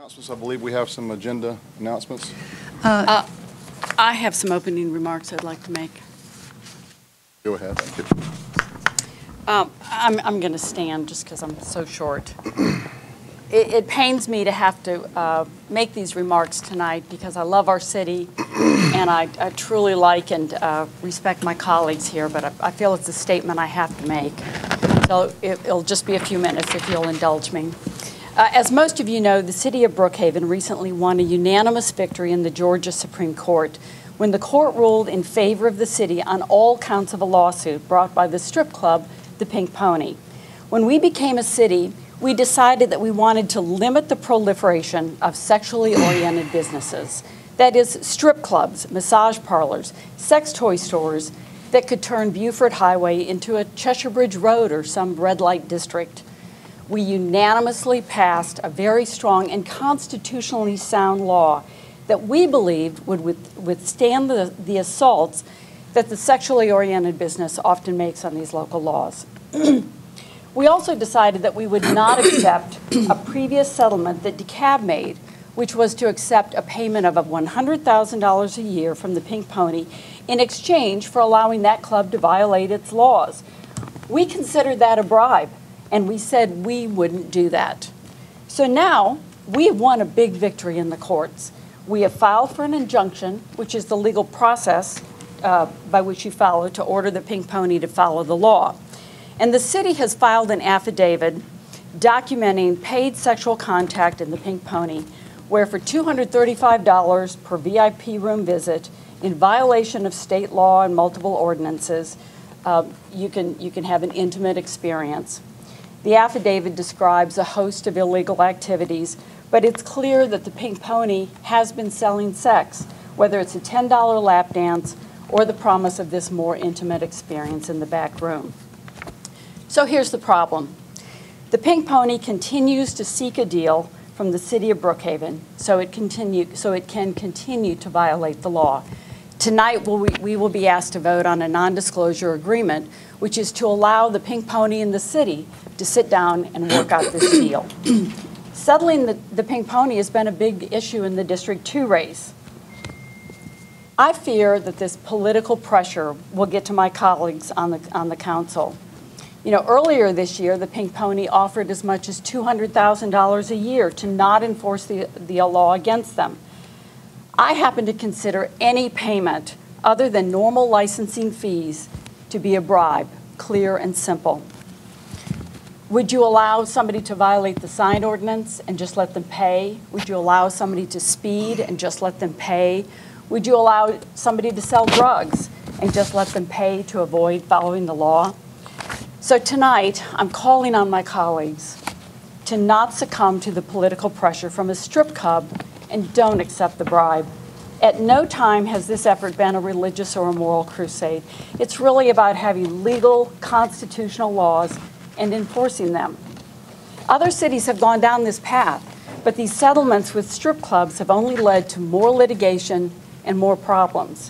announcements. I believe we have some agenda announcements. I have some opening remarks I'd like to make. Go ahead. Thank you. I'm going to stand just because I'm so short. It pains me to have to make these remarks tonight because I love our city and I truly like and respect my colleagues here, but I feel it's a statement I have to make. So it'll just be a few minutes if you'll indulge me. As most of you know, the city of Brookhaven recently won a unanimous victory in the Georgia Supreme Court when the court ruled in favor of the city on all counts of a lawsuit brought by the strip club, the Pink Pony. When we became a city, we decided that we wanted to limit the proliferation of sexually oriented businesses. That is, strip clubs, massage parlors, sex toy stores that could turn Beaufort Highway into a Cheshire Bridge Road or some red light district. We unanimously passed a very strong and constitutionally sound law that we believed would withstand the assaults that the sexually oriented business often makes on these local laws. We also decided that we would not accept a previous settlement that DeKalb made, which was to accept a payment of $100,000 a year from the Pink Pony in exchange for allowing that club to violate its laws. We considered that a bribe, and we said we wouldn't do that. So now we have won a big victory in the courts. We have filed for an injunction, which is the legal process by which you follow to order the Pink Pony to follow the law. And the city has filed an affidavit documenting paid sexual contact in the Pink Pony, where for $235 per VIP room visit, in violation of state law and multiple ordinances, you can have an intimate experience. The affidavit describes a host of illegal activities, but it's clear that the Pink Pony has been selling sex, whether it's a $10 lap dance or the promise of this more intimate experience in the back room. So here's the problem. The Pink Pony continues to seek a deal from the city of Brookhaven so it can continue to violate the law. Tonight we will be asked to vote on a non-disclosure agreement, which is to allow the Pink Pony and the city to sit down and work out this deal. Settling the Pink Pony has been a big issue in the District 2 race. I fear that this political pressure will get to my colleagues on the council. You know, earlier this year, the Pink Pony offered as much as $200,000 a year to not enforce the law against them. I happen to consider any payment other than normal licensing fees to be a bribe, clear and simple. Would you allow somebody to violate the sign ordinance and just let them pay? Would you allow somebody to speed and just let them pay? Would you allow somebody to sell drugs and just let them pay to avoid following the law? So tonight, I'm calling on my colleagues to not succumb to the political pressure from a strip club and don't accept the bribe. At no time has this effort been a religious or a moral crusade. It's really about having legal, constitutional laws and enforcing them. Other cities have gone down this path, but these settlements with strip clubs have only led to more litigation and more problems.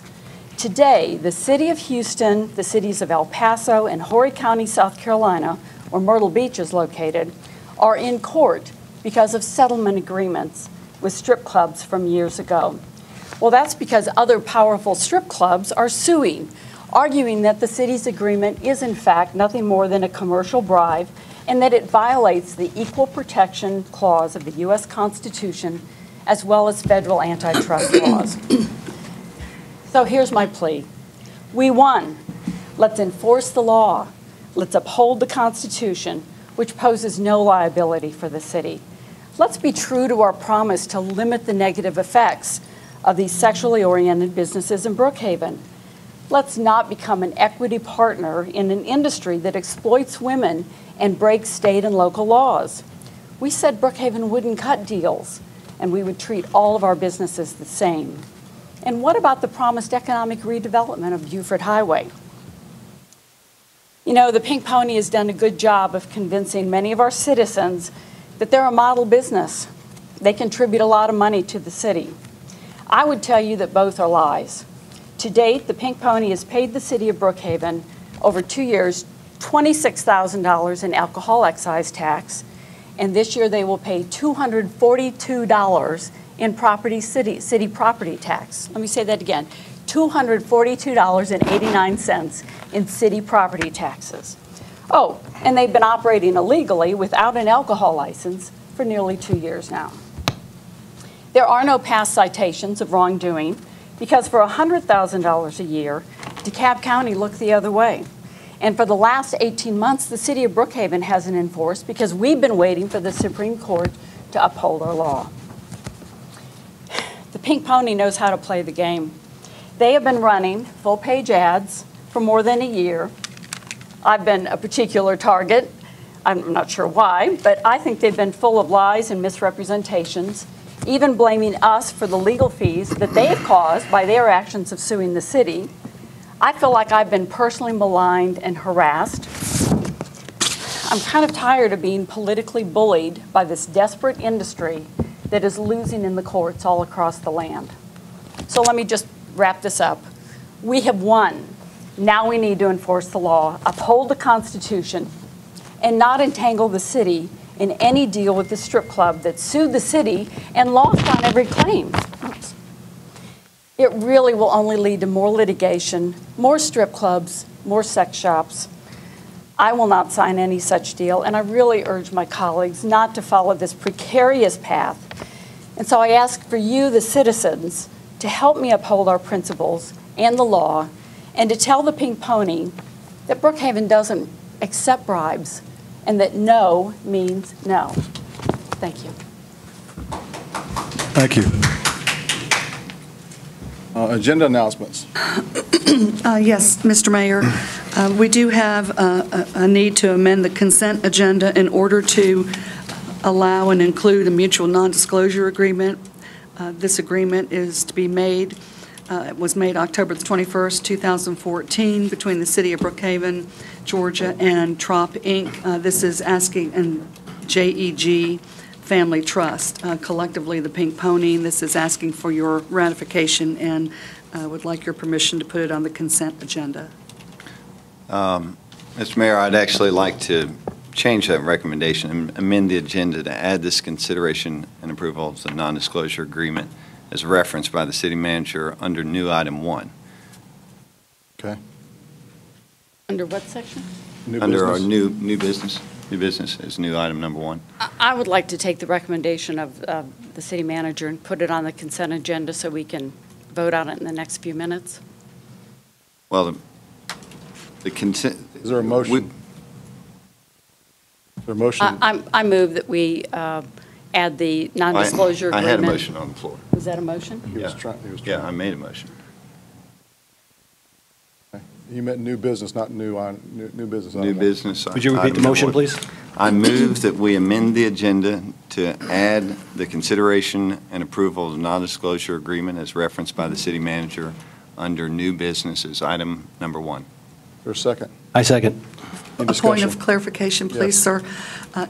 Today, the city of Houston, the cities of El Paso and Horry County, South Carolina, where Myrtle Beach is located, are in court because of settlement agreements with strip clubs from years ago. Well, that's because other powerful strip clubs are suing, arguing that the city's agreement is in fact nothing more than a commercial bribe and that it violates the Equal Protection Clause of the U.S. Constitution as well as federal antitrust laws. So here's my plea. We won. Let's enforce the law. Let's uphold the Constitution, which poses no liability for the city. Let's be true to our promise to limit the negative effects of these sexually oriented businesses in Brookhaven. Let's not become an equity partner in an industry that exploits women and breaks state and local laws. We said Brookhaven wouldn't cut deals, and we would treat all of our businesses the same. And what about the promised economic redevelopment of Beaufort Highway? You know, the Pink Pony has done a good job of convincing many of our citizens that they're a model business. They contribute a lot of money to the city. I would tell you that both are lies. To date, the Pink Pony has paid the city of Brookhaven over 2 years $26,000 in alcohol excise tax and this year they will pay $242 in city property tax. Let me say that again, $242.89 in city property taxes. Oh, and they've been operating illegally without an alcohol license for nearly 2 years now. There are no past citations of wrongdoing because for $100,000 a year, DeKalb County looked the other way. And for the last 18 months, the city of Brookhaven hasn't enforced because we've been waiting for the Supreme Court to uphold our law. The Pink Pony knows how to play the game. They have been running full-page ads for more than a year. I've been a particular target. I'm not sure why, but I think they've been full of lies and misrepresentations, even blaming us for the legal fees that they have caused by their actions of suing the city. I feel like I've been personally maligned and harassed. I'm kind of tired of being politically bullied by this desperate industry that is losing in the courts all across the land. So let me just wrap this up. We have won. Now we need to enforce the law, uphold the Constitution, and not entangle the city in any deal with the strip club that sued the city and lost on every claim. Oops. It really will only lead to more litigation, more strip clubs, more sex shops. I will not sign any such deal, and I really urge my colleagues not to follow this precarious path. And so I ask for you, the citizens, to help me uphold our principles and the law, and to tell the Pink Pony that Brookhaven doesn't accept bribes and that no means no. Thank you. Thank you. Agenda announcements. Yes, Mr. Mayor. We do have a need to amend the consent agenda in order to allow and include a mutual non-disclosure agreement. This agreement is to be made, it was made October the 21st, 2014, between the City of Brookhaven, Georgia, and TROP, Inc. This is asking, and JEG Family Trust, collectively the Pink Pony. This is asking for your ratification and would like your permission to put it on the consent agenda. Mr. Mayor, I'd actually like to change that recommendation and amend the agenda to add this consideration and approval of the non-disclosure agreement as referenced by the city manager under new item 1. Okay. Under what section? Under our new business. New business is new item number 1. I would like to take the recommendation of the city manager and put it on the consent agenda so we can vote on it in the next few minutes. Well, the consent. Is there a motion? Is there a motion? I move that we add the non-disclosure agreement. I had a motion on the floor. Was that a motion? He was trying. Yeah, I made a motion. Okay. You meant new business, not new business. New business. Would you repeat the motion, please? I move that we amend the agenda to add the consideration and approval of the non-disclosure agreement as referenced by the city manager under new business as item number 1. For a second. I second. Any A point discussion? of clarification, please, Yes. sir.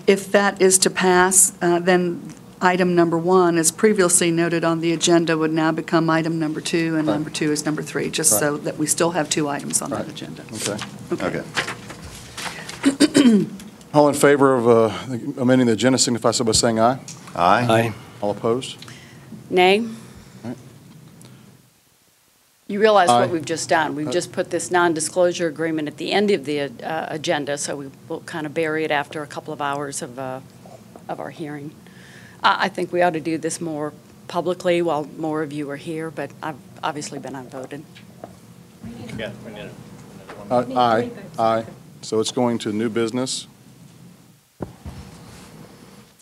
If that is to pass, then item number 1, as previously noted on the agenda, would now become item number 2, and Right. number 2 is number 3, just so that we still have 2 items on that Right. agenda. Okay. Okay. All in favor of amending the agenda signify so by saying aye. Aye. Aye. All opposed? Nay? Right. You realize Aye. what we've just done. We've just put this non-disclosure agreement at the end of the agenda, so we will kind of bury it after a couple of hours of our hearing. I think we ought to do this more publicly while more of you are here, but I've obviously been outvoted. Aye. Aye. So it's going to new business.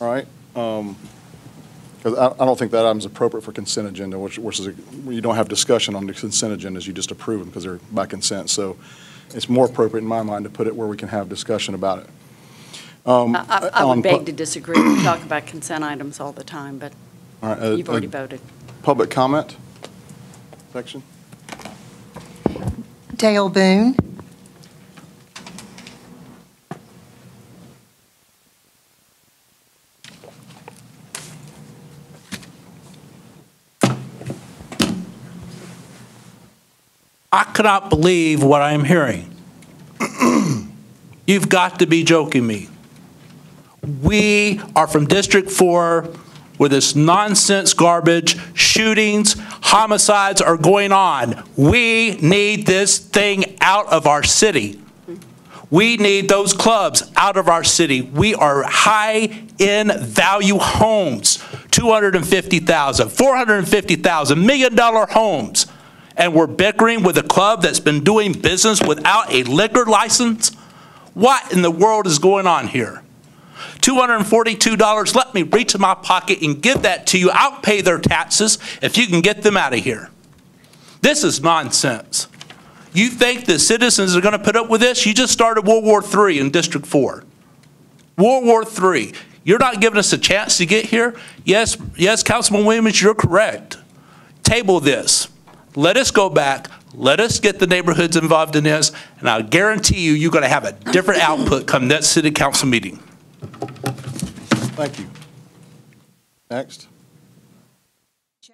All right. Because I don't think that item's appropriate for consent agenda, which is, you don't have discussion on the consent agendas, you just approve them because they're by consent. So it's more appropriate in my mind to put it where we can have discussion about it. I would beg to disagree. We talk about consent items all the time, but All right, you've already voted. Public comment section? Dale Boone. I cannot believe what I'm hearing. You've got to be joking me. We are from District 4, where this nonsense garbage, shootings, homicides are going on. We need this thing out of our city. We need those clubs out of our city. We are high-end value homes, $250,000, $450,000, $1 million homes. And we're bickering with a club that's been doing business without a liquor license? What in the world is going on here? $242, let me reach in my pocket and give that to you. I'll pay their taxes if you can get them out of here. This is nonsense. You think the citizens are going to put up with this? You just started World War III in District 4. World War III. You're not giving us a chance to get here? Yes, Councilman Williams, you're correct. Table this. Let us go back. Let us get the neighborhoods involved in this, and I guarantee you, you're going to have a different output come next city council meeting. Thank you. Next.